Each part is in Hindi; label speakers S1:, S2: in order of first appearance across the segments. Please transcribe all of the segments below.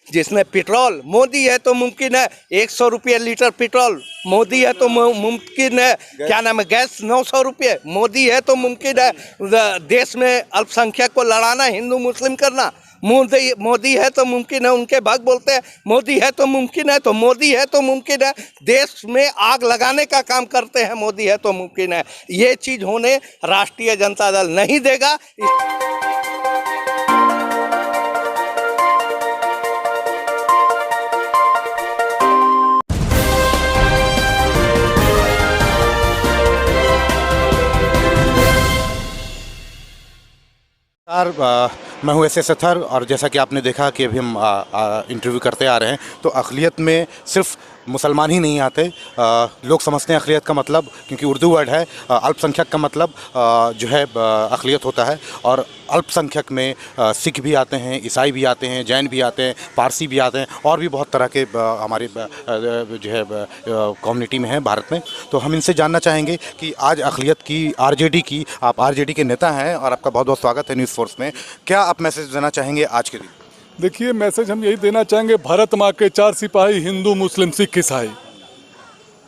S1: जिसमें पेट्रोल मोदी है तो मुमकिन है 100 रुपये लीटर पेट्रोल, मोदी है तो मुमकिन है क्या नाम है गैस 900 रुपये, मोदी है तो मुमकिन है देश में अल्पसंख्यक को लड़ाना, हिंदू मुस्लिम करना, मोदी है तो मुमकिन है, उनके भक्त बोलते हैं मोदी है तो मुमकिन है, तो मोदी है तो मुमकिन है देश में आग लगाने का काम करते हैं, मोदी है तो मुमकिन है। ये चीज़ होने राष्ट्रीय जनता दल नहीं देगा।
S2: मैं हूँ एस सथर और जैसा कि आपने देखा कि अभी हम इंटरव्यू करते आ रहे हैं, तो अक़लियत में सिर्फ मुसलमान ही नहीं आते। लोग समझते हैं अक़लियत का मतलब, क्योंकि उर्दू वर्ड है, अल्पसंख्यक का मतलब जो है अक़लियत होता है। और अल्पसंख्यक में सिख भी आते हैं, ईसाई भी आते हैं, जैन भी आते हैं, पारसी भी आते हैं, और भी बहुत तरह के हमारे जो है कम्युनिटी में है भारत में। तो हम इनसे जानना चाहेंगे कि आज अक़लियत की आरजेडी की, आप आरजेडी के नेता हैं और आपका बहुत बहुत स्वागत है न्यूज़ फोर्स में, क्या आप मैसेज देना चाहेंगे आज के दिन?
S3: देखिए, मैसेज हम यही देना चाहेंगे, भारत माँ के 4 सिपाही, हिंदू मुस्लिम सिख ईसाई,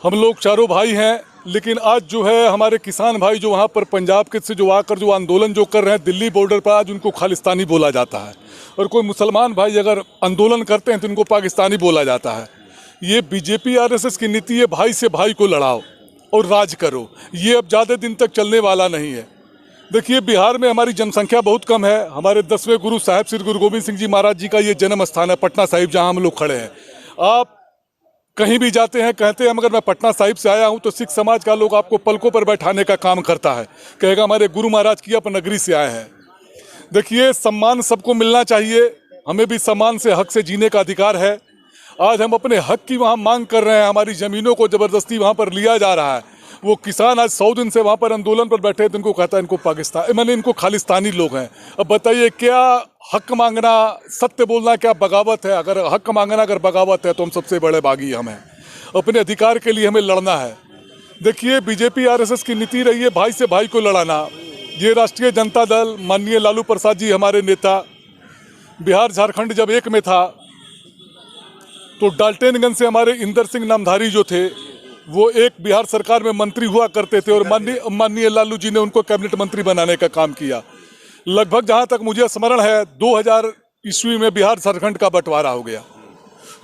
S3: हम लोग चारों भाई हैं। लेकिन आज जो है हमारे किसान भाई जो वहाँ पर पंजाब के से जो आकर जो आंदोलन जो कर रहे हैं दिल्ली बॉर्डर पर, आज उनको खालिस्तानी बोला जाता है। और कोई मुसलमान भाई अगर आंदोलन करते हैं तो उनको पाकिस्तानी बोला जाता है। ये बीजेपी आरएसएस की नीति है, भाई से भाई को लड़ाओ और राज करो। ये अब ज़्यादा दिन तक चलने वाला नहीं है। देखिए, बिहार में हमारी जनसंख्या बहुत कम है। हमारे 10वें गुरु साहिब श्री गुरु गोविंद सिंह जी महाराज जी का ये जन्म स्थान है पटना साहिब, जहाँ हम लोग खड़े हैं। आप कहीं भी जाते हैं, कहते हैं अगर मैं पटना साहिब से आया हूँ, तो सिख समाज का लोग आपको पलकों पर बैठाने का काम करता है, कहेगा हमारे गुरु महाराज की अपन नगरी से आए हैं। देखिए, सम्मान सबको मिलना चाहिए, हमें भी सम्मान से हक से जीने का अधिकार है। आज हम अपने हक की वहाँ मांग कर रहे हैं, हमारी ज़मीनों को ज़बरदस्ती वहाँ पर लिया जा रहा है। वो किसान आज 100 दिन से वहाँ पर आंदोलन पर बैठे हैं, तो इनको कहता है इनको पाकिस्तान, मैंने इनको खालिस्तानी लोग हैं। अब बताइए, क्या हक मांगना, सत्य बोलना क्या बगावत है? अगर हक मांगना अगर बगावत है तो हम सबसे बड़े बागी हम हैं। अपने अधिकार के लिए हमें लड़ना है। देखिए, बीजेपी आरएसएस की नीति रही है भाई से भाई को लड़ाना। ये राष्ट्रीय जनता दल, माननीय लालू प्रसाद जी हमारे नेता, बिहार झारखंड जब एक में था तो डाल्टनगंज से हमारे इंदर सिंह नामधारी जो थे, वो एक बिहार सरकार में मंत्री हुआ करते थे और माननीय लालू जी ने उनको कैबिनेट मंत्री बनाने का काम किया। लगभग जहां तक मुझे स्मरण है 2000 ईस्वी में बिहार झारखंड का बंटवारा हो गया।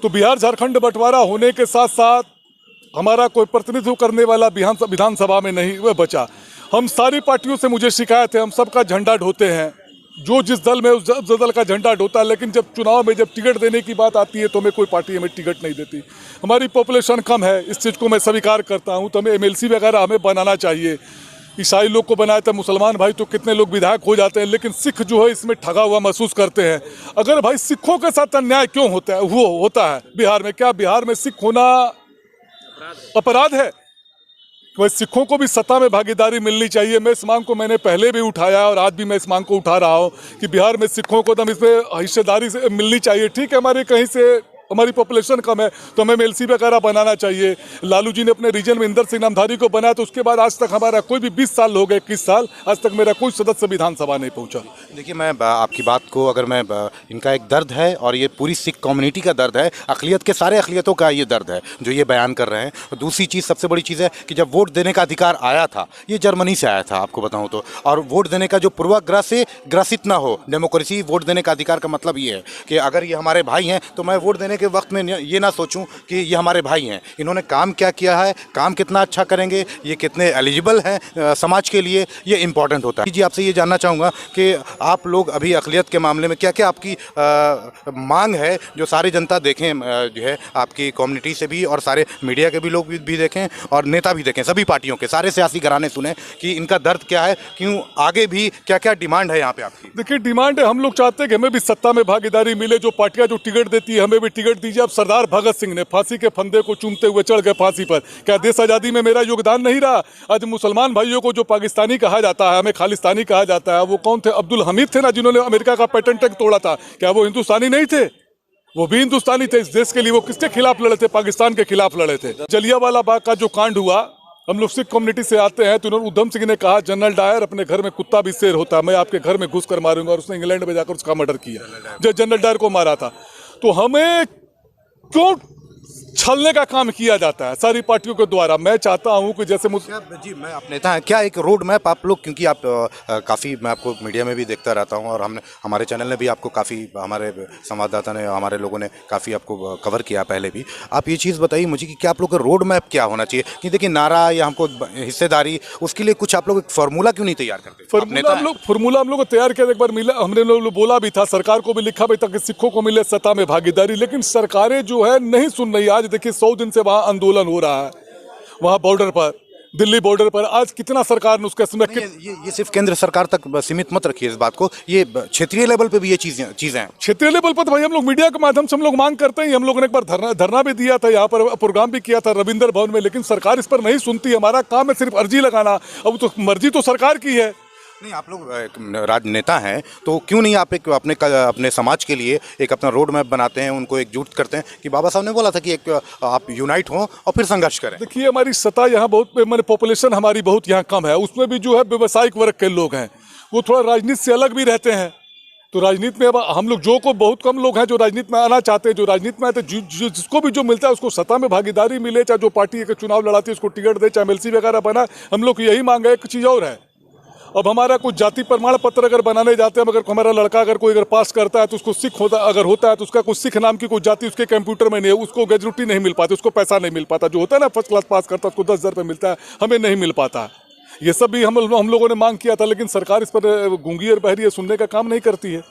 S3: तो बिहार झारखंड बंटवारा होने के साथ साथ हमारा कोई प्रतिनिधित्व करने वाला विधानसभा में नहीं वह बचा। हम सारी पार्टियों से मुझे शिकायत है, हम सबका झंडा ढोते हैं, जो जिस दल में उस दल का झंडा ढोता है, लेकिन जब चुनाव में जब टिकट देने की बात आती है तो हमें कोई पार्टी हमें टिकट नहीं देती। हमारी पॉपुलेशन कम है, इस चीज़ को मैं स्वीकार करता हूं, तो हमें एमएलसी वगैरह हमें बनाना चाहिए। ईसाई लोग को बनाया था, मुसलमान भाई तो कितने लोग विधायक हो जाते हैं, लेकिन सिख जो है इसमें ठगा हुआ महसूस करते हैं। अगर भाई सिखों के साथ अन्याय क्यों होता है, वो होता है बिहार में? क्या बिहार में सिख होना अपराध है? वह सिखों को भी सत्ता में भागीदारी मिलनी चाहिए। मैं इस मांग को मैंने पहले भी उठाया और आज भी मैं इस मांग को उठा रहा हूं कि बिहार में सिखों को तो इसमें हिस्सेदारी से मिलनी चाहिए। ठीक है, हमारे कहीं से हमारी पॉपुलेशन कम है तो हमें एमएलसी वगैरह बनाना चाहिए। लालू जी ने अपने रीजन में इंदर सिंह नामधारी को बनाया, तो उसके बाद आज तक हमारा कोई भी 20 साल हो गए, 21 साल, आज तक मेरा कोई सदस्य विधानसभा नहीं पहुंचा।
S2: देखिए, मैं आपकी बात को अगर मैं इनका एक दर्द है और ये पूरी सिख कम्युनिटी का दर्द है, अक़लियत के सारे अक़लियतों का ये दर्द है जो ये बयान कर रहे हैं। और दूसरी चीज़, सबसे बड़ी चीज़ है कि जब वोट देने का अधिकार आया था, ये जर्मनी से आया था आपको बताऊँ तो, और वोट देने का जो पूर्वाग्रह से ग्रसित ना हो डेमोक्रेसी, वोट देने का अधिकार का मतलब ये है कि अगर ये हमारे भाई हैं तो मैं वोट देने के वक्त में ये ना सोचूं कि ये हमारे भाई हैं, इन्होंने काम क्या किया है, काम कितना अच्छा करेंगे, ये कितने एलिजिबल हैं समाज के लिए, ये इंपॉर्टेंट होता है। जी, आपसे ये जानना चाहूँगा कि आप लोग अभी अक़लियत के मामले में क्या क्या आपकी मांग है जो सारी जनता देखें, जो है आपकी कम्युनिटी से भी और सारे मीडिया के भी लोग भी देखें और नेता भी देखें, सभी पार्टियों के सारे सियासी घराने सुने कि इनका दर्द क्या है, क्यों आगे भी क्या क्या डिमांड है यहाँ पे आपकी?
S3: देखिए, डिमांड है, हम लोग चाहते हैं कि हमें भी सत्ता में भागीदारी मिले। जो पार्टियां जो टिकट देती है हमें भी टिकट दीजिए। अब सरदार भगत सिंह ने फांसी के फंदे को चूमते हुए चढ़ गए फांसी पर, क्या देश आज़ादी में मेरा योगदान नहीं रहा? आज मुसलमान भाइयों को जो पाकिस्तानी कहा जाता है, हमें खालिस्तानी कहा जाता है, वो कौन थे? अब्दुल हमीद थे ना, जिन्होंने अमेरिका का पेटेंट तोड़ा था, क्या वो हिंदुस्तानी नहीं थे? वो भी हिंदुस्तानी थे। इस देश के लिए वो किसके खिलाफ लड़े थे? पाकिस्तान के खिलाफ लड़े थे। जलियांवाला बाग का जो कांड हुआ, हम लोग सिख कम्युनिटी से आते हैं, तो उन्होंने उधम सिंह ने कहा जनरल डायर अपने घर में कुत्ता भी शेर होता है, मैं आपके घर में घुस कर मारूंगा, और उसने इंग्लैंड में जाकर उसका मर्डर किया, जो जनरल डायर को मारा था। तो हमें क्यों छलने का काम किया जाता है सारी पार्टियों के द्वारा। मैं चाहता हूं कि जैसे
S2: जी, मैं आप नेता हैं, क्या एक रोड मैप आप लोग, क्योंकि आप काफ़ी, मैं आपको मीडिया में भी देखता रहता हूं और हमारे चैनल ने भी आपको काफ़ी, हमारे संवाददाता ने, हमारे लोगों ने काफ़ी आपको कवर किया पहले भी। आप ये चीज़ बताइए मुझे कि क्या आप लोग का रोड मैप क्या होना चाहिए, कि देखिए नारा या हमको हिस्सेदारी, उसके लिए कुछ आप लोग एक फार्मूला क्यों नहीं तैयार करते?
S3: फार्मूला हम लोग तैयार किया, एक बार मिला, हमने लोग बोला भी था, सरकार को भी लिखा भी था कि सिखों को मिले सत्ता में भागीदारी, लेकिन सरकारें जो है नहीं सुन रही। आज देखिए 100 दिन से वहाँ आंदोलन हो रहा है, वहाँ बॉर्डर पर, दिल्ली बॉर्डर पर, आज कितना सरकार ने उसका
S2: ये सिर्फ केंद्र सरकार तक सीमित मत रखिए इस बात को, ये क्षेत्रीय लेवल पे भी ये चीजें हैं।
S3: क्षेत्रीय लेवल पर तो भाई हम लोग मीडिया के माध्यम से हम लोग मांग करते हैं। हम लोगों ने एक बार धरना भी दिया था, यहाँ पर प्रोग्राम भी किया था रविंद्र भवन में, लेकिन सरकार इस पर नहीं सुनती। हमारा काम है सिर्फ अर्जी लगाना, अब तो मर्जी तो सरकार की है।
S2: नहीं, आप लोग राजनेता हैं तो क्यों नहीं आप एक अपने समाज के लिए एक अपना रोड मैप बनाते हैं, उनको एकजुट करते हैं, कि बाबा साहब ने बोला था कि एक आप यूनाइट हों और फिर संघर्ष करें।
S3: देखिए हमारी सत्ता यहाँ बहुत, मैंने पॉपुलेशन हमारी बहुत यहाँ कम है, उसमें भी जो है व्यवसायिक वर्ग के लोग हैं, वो थोड़ा राजनीति से अलग भी रहते हैं। तो राजनीति में अब हम लोग जो को बहुत कम लोग हैं जो राजनीति में आना चाहते हैं। जो राजनीति में आते हैं, जिसको भी जो मिलता है उसको सत्ता में भागीदारी मिले, चाहे जो पार्टी के चुनाव लड़ाती है उसको टिकट दे, चाहे एमएलसी वगैरह बना। हम लोग यही मांग है। एक चीज़ और है, अब हमारा कुछ जाति प्रमाण पत्र अगर बनाने जाते हैं, अगर हमारा लड़का अगर कोई पास करता है तो उसको सिख होता, अगर होता है तो उसका कुछ सिख नाम की कोई जाति उसके कंप्यूटर में नहीं है, उसको ग्रेजुएटी नहीं मिल पाती, उसको पैसा नहीं मिल पाता। जो होता है ना फर्स्ट क्लास पास करता है उसको 10,000 रुपये मिलता है, हमें नहीं मिल पाता। ये सब भी हम लोगों ने मांग किया था, लेकिन सरकार इस पर गूंगी और बहरी है, सुनने का काम नहीं करती है।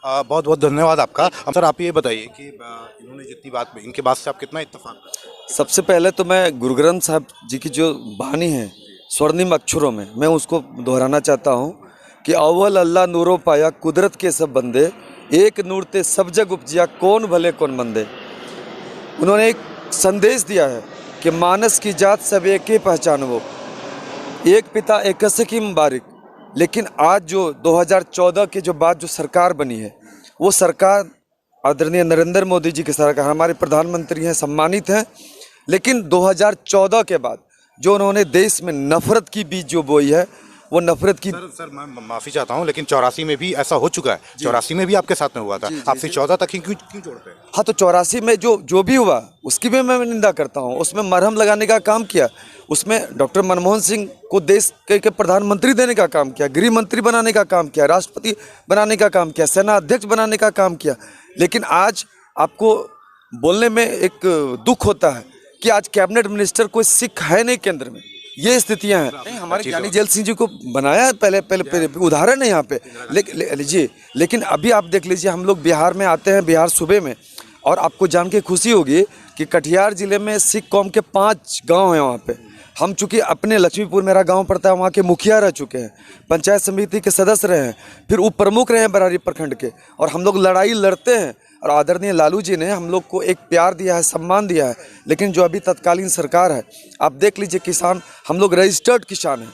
S2: बहुत बहुत धन्यवाद आपका। सर आप ये बताइए कि इन्होंने जितनी बात, इनके बात से आप कितना इत्तेफाक करते हैं?
S4: सबसे पहले तो मैं गुरु ग्रंथ साहब जी की जो बानी है स्वर्णिम अक्षरों में, मैं उसको दोहराना चाहता हूँ कि अव्वल अल्लाह नूरो पाया कुदरत के सब बंदे, एक नूर ते सब जग उपजिया कौन भले कौन मंदे। उन्होंने एक संदेश दिया है कि मानस की जात सब एक ही पहचान, वो एक पिता एक से की मुबारक। लेकिन आज जो 2014 के जो बाद जो सरकार बनी है, वो सरकार आदरणीय नरेंद्र मोदी जी की सरकार, हमारे प्रधानमंत्री हैं, सम्मानित हैं, लेकिन 2014 के बाद जो उन्होंने देश में नफरत की बीज जो बोई है, वो नफरत की।
S2: सर मैं माफ़ी चाहता हूँ, लेकिन 84 में भी ऐसा हो चुका है। 84 में भी आपके साथ में हुआ था, आप फिर 14 तक ही क्यों जोड़ते हैं?
S4: हाँ, तो 84 में जो भी हुआ उसकी भी मैं निंदा करता हूँ। उसमें मरहम लगाने का काम किया, उसमें डॉक्टर मनमोहन सिंह को देश के प्रधानमंत्री देने का काम किया, गृह मंत्री बनाने का काम किया, राष्ट्रपति बनाने का काम किया, सेना अध्यक्ष बनाने का काम किया। लेकिन आज आपको बोलने में एक दुख होता है कि आज कैबिनेट मिनिस्टर कोई सिख है नहीं केंद्र में। ये स्थितियां हैं। हमारे ज्ञानी जैल सिंह जी को बनाया है, पहले उदाहरण है यहाँ पे। लेकिन अभी आप देख लीजिए, हम लोग बिहार में आते हैं, बिहार सूबे में, और आपको जान के खुशी होगी कि कटिहार जिले में सिख कौम के 5 गांव हैं। वहाँ पे हम चूँकि अपने लक्ष्मीपुर मेरा गांव पड़ता है, वहाँ के मुखिया रह चुके हैं, पंचायत समिति के सदस्य रहे हैं, फिर उप प्रमुख रहे हैं बरारी प्रखंड के, और हम लोग लड़ाई लड़ते हैं। और आदरणीय लालू जी ने हम लोग को एक प्यार दिया है, सम्मान दिया है। लेकिन जो अभी तत्कालीन सरकार है, आप देख लीजिए, किसान, हम लोग रजिस्टर्ड किसान हैं,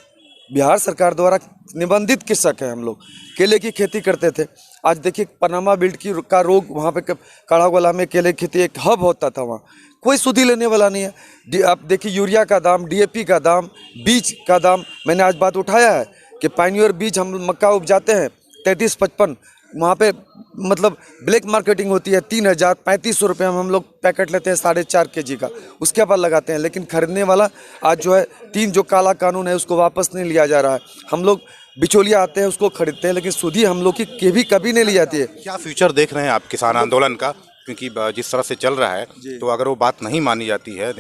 S4: बिहार सरकार द्वारा निबंधित कृषक हैं। हम लोग केले की खेती करते थे। आज देखिए पनामा बिल्ट का रोग, वहाँ पे काढ़ावाला में केले की खेती एक हब होता था, वहाँ कोई सुधी लेने वाला नहीं है। आप देखिए यूरिया का दाम, डीएपी का दाम, बीज का दाम, मैंने आज बात उठाया है कि पायनियर बीज हम मक्का उपजाते हैं 33-55, वहाँ पे मतलब ब्लैक मार्केटिंग होती है 3,000-3,500 रुपये हम लोग पैकेट लेते हैं 4.5 kg का, उसके बाद लगाते हैं। लेकिन खरीदने वाला आज जो है 3 जो काला कानून है उसको वापस नहीं लिया जा रहा है। हम लोग बिचौलिया आते हैं उसको खरीदते हैं, लेकिन सुधी हम लोग की कभी नहीं ली जाती है।
S2: क्या फ्यूचर देख रहे हैं आप किसान आंदोलन का? क्योंकि जिस तरह से चल रहा है, तो अगर वो बात नहीं मानी जाती है,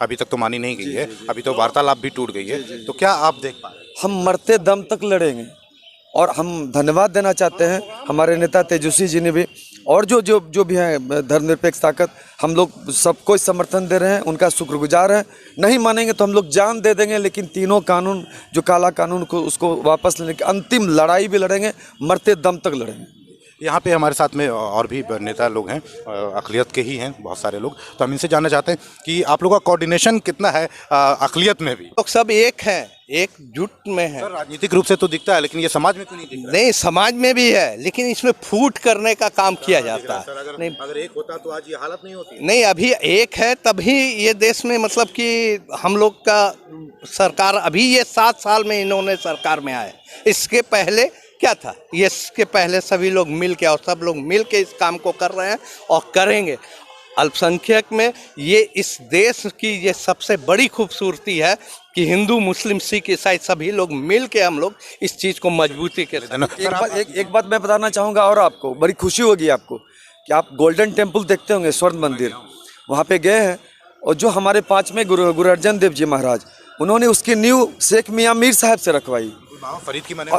S2: अभी तक तो मानी नहीं गई है, अभी तो वार्तालाप भी टूट गई है, तो क्या आप देख पा रहे हैं?
S4: हम मरते दम तक लड़ेंगे। और हम धन्यवाद देना चाहते हैं हमारे नेता तेजस्वी जी ने भी, और जो भी हैं धर्मनिरपेक्ष ताकत, हम लोग सबको समर्थन दे रहे हैं, उनका शुक्रगुजार हैं। नहीं मानेंगे तो हम लोग जान दे देंगे, लेकिन तीनों कानून, जो काला कानून को उसको वापस लेने की अंतिम लड़ाई भी लड़ेंगे, मरते दम तक लड़ेंगे।
S2: यहाँ पे हमारे साथ में और भी नेता लोग हैं, अक़लियत के ही हैं बहुत सारे लोग, तो हम इनसे जानना चाहते हैं कि आप लोगों का कोऑर्डिनेशन कितना है अक़लियत में भी?
S1: लोग सब एक हैं, एकजुट में है।
S2: राजनीतिक रूप से तो दिखता है, लेकिन ये समाज में क्यों नहीं दिखता?
S1: नहीं, समाज में भी है, लेकिन इसमें फूट करने का काम किया जाता है।
S2: अगर एक होता तो आज ये हालत नहीं होती।
S1: नहीं, अभी एक है तभी ये देश में, मतलब कि हम लोग का सरकार, अभी ये 7 साल में इन्होंने सरकार में आए, इसके पहले क्या था? ये इसके पहले सभी लोग मिल के और सब लोग मिल के इस काम को कर रहे हैं और करेंगे। अल्पसंख्यक में ये इस देश की ये सबसे बड़ी खूबसूरती है कि हिंदू, मुस्लिम, सिख, ईसाई सभी लोग मिल के हम लोग इस चीज़ को मजबूती के साथ।
S4: एक बात मैं बताना चाहूँगा और आपको बड़ी खुशी होगी आपको कि आप गोल्डन टेम्पल देखते होंगे, स्वर्ण मंदिर, वहाँ पे गए हैं और जो हमारे 5वें गुरु अर्जन देव जी महाराज, उन्होंने उसकी नींव शेख मियाँ मीर साहब से रखवाई।
S2: फरीद की मैंने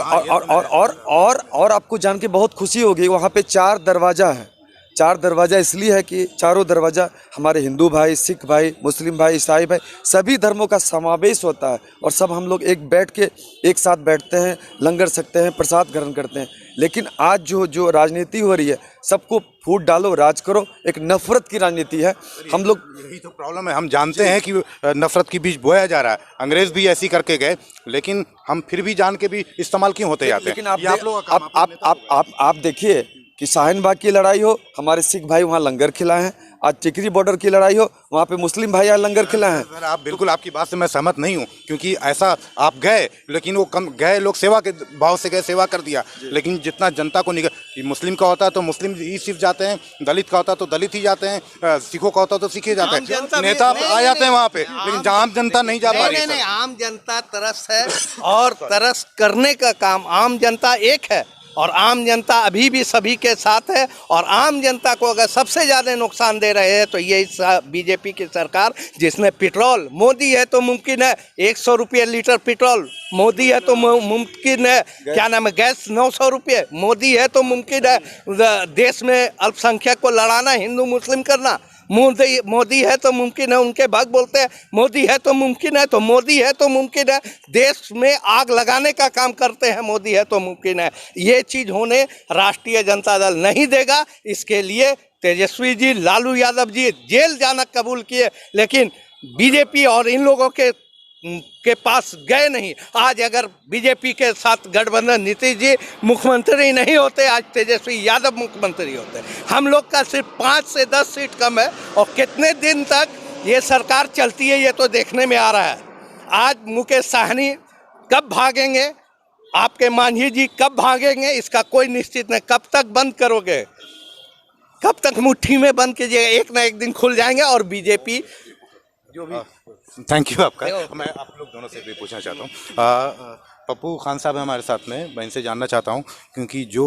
S4: और आपको जान के बहुत खुशी होगी, वहाँ पे 4 दरवाज़ा है। 4 दरवाज़ा इसलिए है कि चारों दरवाज़ा हमारे हिंदू भाई, सिख भाई, मुस्लिम भाई, ईसाई भाई, सभी धर्मों का समावेश होता है और सब हम लोग एक साथ बैठते हैं, लंगर सकते हैं, प्रसाद ग्रहण करते हैं। लेकिन आज जो राजनीति हो रही है, सबको फूट डालो, राज करो, एक नफरत की राजनीति है। हम लोग,
S2: यही तो प्रॉब्लम है। हम जानते हैं कि नफरत की बीज बोया जा रहा है, अंग्रेज भी ऐसी करके गए, लेकिन हम फिर भी जान के भी इस्तेमाल क्यों होते जाते हैं।
S4: लेकिन आप देखिए कि शाहीन बाग की लड़ाई हो, हमारे सिख भाई वहाँ लंगर खिलाए हैं। आज टिकरी बॉर्डर की लड़ाई हो, वहाँ पे मुस्लिम भाई आज लंगर खिलाए हैं।
S2: सर, आप बिल्कुल, आपकी बात से मैं सहमत नहीं हूँ, क्योंकि ऐसा आप गए, लेकिन वो कम गए लोग सेवा के भाव से गए, सेवा कर दिया, लेकिन जितना जनता को निकल कि मुस्लिम का होता है तो मुस्लिम ही सिर्फ जाते हैं, दलित का होता है तो दलित ही जाते हैं, सिखों का होता है तो सिख ही जाते हैं, नेता आ जाते हैं वहाँ पे, लेकिन आम जनता नहीं जा पा रही है।
S1: आम जनता तरस है और तरस करने का काम, आम जनता एक है और आम जनता अभी भी सभी के साथ है। और आम जनता को अगर सबसे ज़्यादा नुकसान दे रहे हैं तो ये बीजेपी की सरकार, जिसने पेट्रोल, मोदी है तो मुमकिन है 100 रुपये लीटर पेट्रोल, मोदी है तो मुमकिन है क्या नाम है गैस 900 रुपये, मोदी है तो मुमकिन है देश में अल्पसंख्यक को लड़ाना, हिंदू मुस्लिम करना, मोदी है तो मुमकिन है, उनके भक्त बोलते हैं मोदी है तो मुमकिन है, तो मोदी है तो मुमकिन है देश में आग लगाने का काम करते हैं, मोदी है तो मुमकिन है। ये चीज़ होने राष्ट्रीय जनता दल नहीं देगा। इसके लिए तेजस्वी जी, लालू यादव जी जेल जाना कबूल किए, लेकिन बीजेपी और इन लोगों के पास गए नहीं। आज अगर बीजेपी के साथ गठबंधन, नीतीश जी मुख्यमंत्री नहीं होते, आज तेजस्वी यादव मुख्यमंत्री होते। हम लोग का सिर्फ 5 से 10 सीट कम है और कितने दिन तक ये सरकार चलती है ये तो देखने में आ रहा है। आज मुकेश साहनी कब भागेंगे, आपके मांझी जी कब भागेंगे, इसका कोई निश्चित नहीं। कब तक बंद करोगे, कब तक मुट्ठी में बंद कीजिएगा, एक ना एक दिन खुल जाएंगे। और बीजेपी जो भी
S2: थैंक यू आपका। मैं आप लोग दोनों से भी पूछना चाहता हूँ, पप्पू खान साहब है हमारे साथ में, मैं इनसे जानना चाहता हूँ, क्योंकि जो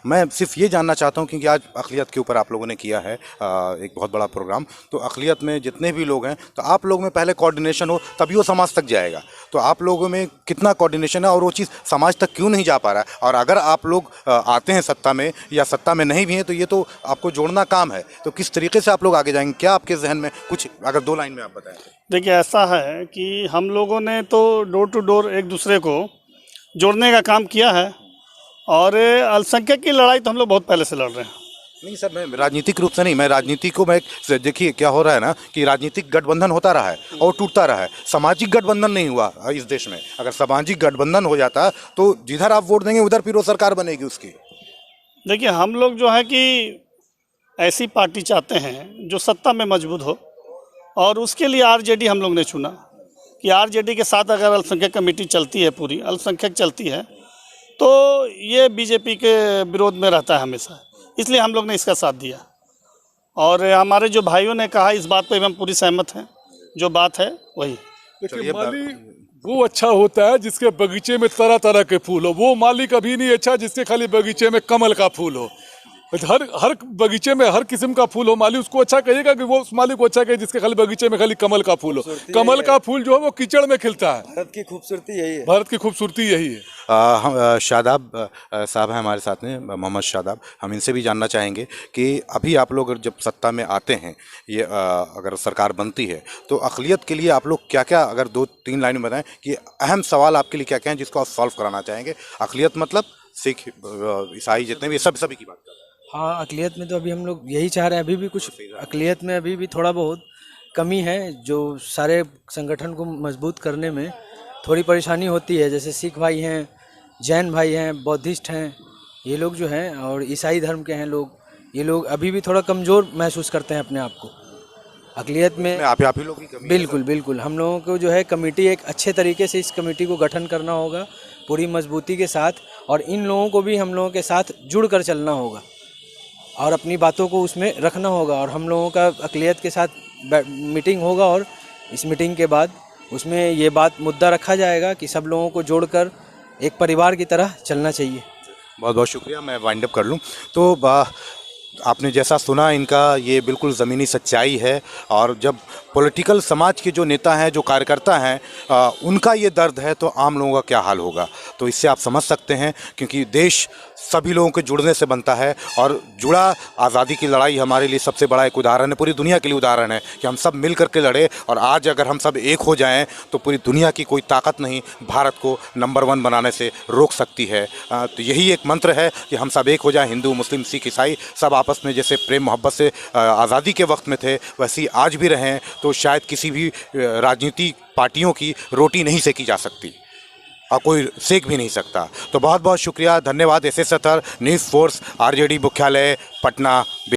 S2: मैं सिर्फ ये जानना चाहता हूँ क्योंकि आज अक़लियत के ऊपर आप लोगों ने किया है एक बहुत बड़ा प्रोग्राम, तो अक़लियत में जितने भी लोग हैं, तो आप लोग में पहले कोऑर्डिनेशन हो तभी वो समाज तक जाएगा। तो आप लोगों में कितना कोऑर्डिनेशन है और वो चीज़ समाज तक क्यों नहीं जा पा रहा है? और अगर आप लोग आते हैं सत्ता में या सत्ता में नहीं भी हैं, तो ये तो आपको जोड़ना काम है, तो किस तरीके से आप लोग आगे जाएंगे? क्या आपके जहन में कुछ, अगर 2 लाइन में आप बताएं।
S5: देखिए, ऐसा है कि हम लोगों ने तो डोर टू डोर एक दूसरे को जोड़ने का काम किया है और अल्पसंख्यक की लड़ाई तो हम लोग बहुत पहले से लड़ रहे हैं।
S2: नहीं सर, मैं राजनीतिक रूप से नहीं, मैं राजनीति को मैं देखिए क्या हो रहा है ना कि राजनीतिक गठबंधन होता रहा है और टूटता रहा है, सामाजिक गठबंधन नहीं हुआ इस देश में। अगर सामाजिक गठबंधन हो जाता तो जिधर आप वोट देंगे उधर फिर वो सरकार बनेगी उसकी।
S5: देखिए, हम लोग जो है कि ऐसी पार्टी चाहते हैं जो सत्ता में मजबूत हो और उसके लिए आरजेडी हम लोग ने चुना कि आरजेडी के साथ अगर अल्पसंख्यक कमेटी चलती है, पूरी अल्पसंख्यक चलती है, तो ये बीजेपी के विरोध में रहता है हमेशा, इसलिए हम लोग ने इसका साथ दिया। और हमारे जो भाइयों ने कहा, इस बात पे हम पूरी सहमत हैं, जो बात है वही।
S3: देखिए, माली वो अच्छा होता है जिसके बगीचे में तरह तरह के फूल हो, वो माली कभी नहीं अच्छा जिसके खाली बगीचे में कमल का फूल हो। हर बगीचे में हर किस्म का फूल हो, माली उसको अच्छा कहिएगा कि वो उस माली को अच्छा कहे जिसके खाली बगीचे में खाली कमल का फूल हो। कमल का फूल जो है वो कीचड़ में खिलता है।
S4: भारत की खूबसूरती यही है।
S3: भारत की खूबसूरती यही है।
S2: हम शादाब साहब हैं हमारे साथ में, मोहम्मद शादाब, हम इनसे भी जानना चाहेंगे कि अभी आप लोग जब सत्ता में आते हैं, ये अगर सरकार बनती है, तो अक़लियत के लिए आप लोग क्या क्या, अगर 2-3 लाइन में बताएं कि अहम सवाल आपके लिए क्या क्या हैं जिसको आप सॉल्व कराना चाहेंगे? अक़लियत मतलब सिख, ईसाई, जितने भी सभी की बात कर रहे हैं।
S6: हाँ, अक़लियत में तो अभी हम लोग यही चाह रहे हैं, अभी भी कुछ अक़लियत में अभी भी थोड़ा बहुत कमी है, जो सारे संगठन को मजबूत करने में थोड़ी परेशानी होती है। जैसे सिख भाई हैं, जैन भाई हैं, बौद्धिस्ट हैं, ये लोग जो हैं, और ईसाई धर्म के हैं लोग, ये लोग अभी भी थोड़ा कमज़ोर महसूस करते हैं अपने आप को अक़लियत में।
S2: आप ही लोग की कमी है।
S6: बिल्कुल बिल्कुल, हम लोगों को जो है कमेटी, एक अच्छे तरीके से इस कमेटी को गठन करना होगा पूरी मजबूती के साथ, और इन लोगों को भी हम लोगों के साथ जुड़ कर चलना होगा और अपनी बातों को उसमें रखना होगा। और हम लोगों का अक़लियत के साथ मीटिंग होगा और इस मीटिंग के बाद उसमें ये बात मुद्दा रखा जाएगा कि सब लोगों को जोड़कर एक परिवार की तरह चलना चाहिए।
S2: बहुत बहुत शुक्रिया। मैं वाइंड अप कर लूँ तो आपने जैसा सुना, इनका ये बिल्कुल ज़मीनी सच्चाई है। और जब पॉलिटिकल समाज के जो नेता हैं, जो कार्यकर्ता हैं, उनका ये दर्द है तो आम लोगों का क्या हाल होगा। तो इससे आप समझ सकते हैं, क्योंकि देश सभी लोगों के जुड़ने से बनता है। और जुड़ा आज़ादी की लड़ाई हमारे लिए सबसे बड़ा एक उदाहरण है, पूरी दुनिया के लिए उदाहरण है कि हम सब मिल करके लड़े। और आज अगर हम सब एक हो जाएं तो पूरी दुनिया की कोई ताकत नहीं भारत को नंबर 1 बनाने से रोक सकती है। तो यही एक मंत्र है कि हम सब एक हो जाएं, हिंदू, मुस्लिम, सिख, ईसाई, सब आपस में जैसे प्रेम मोहब्बत से आज़ादी के वक्त में थे वैसे ही आज भी रहें। तो शायद किसी भी राजनीतिक पार्टियों की रोटी नहीं सेकी जा सकती और कोई सेक भी नहीं सकता। तो बहुत बहुत शुक्रिया, धन्यवाद। एस एस सत्तर, न्यूज़ फोर्स, RJD मुख्यालय, पटना।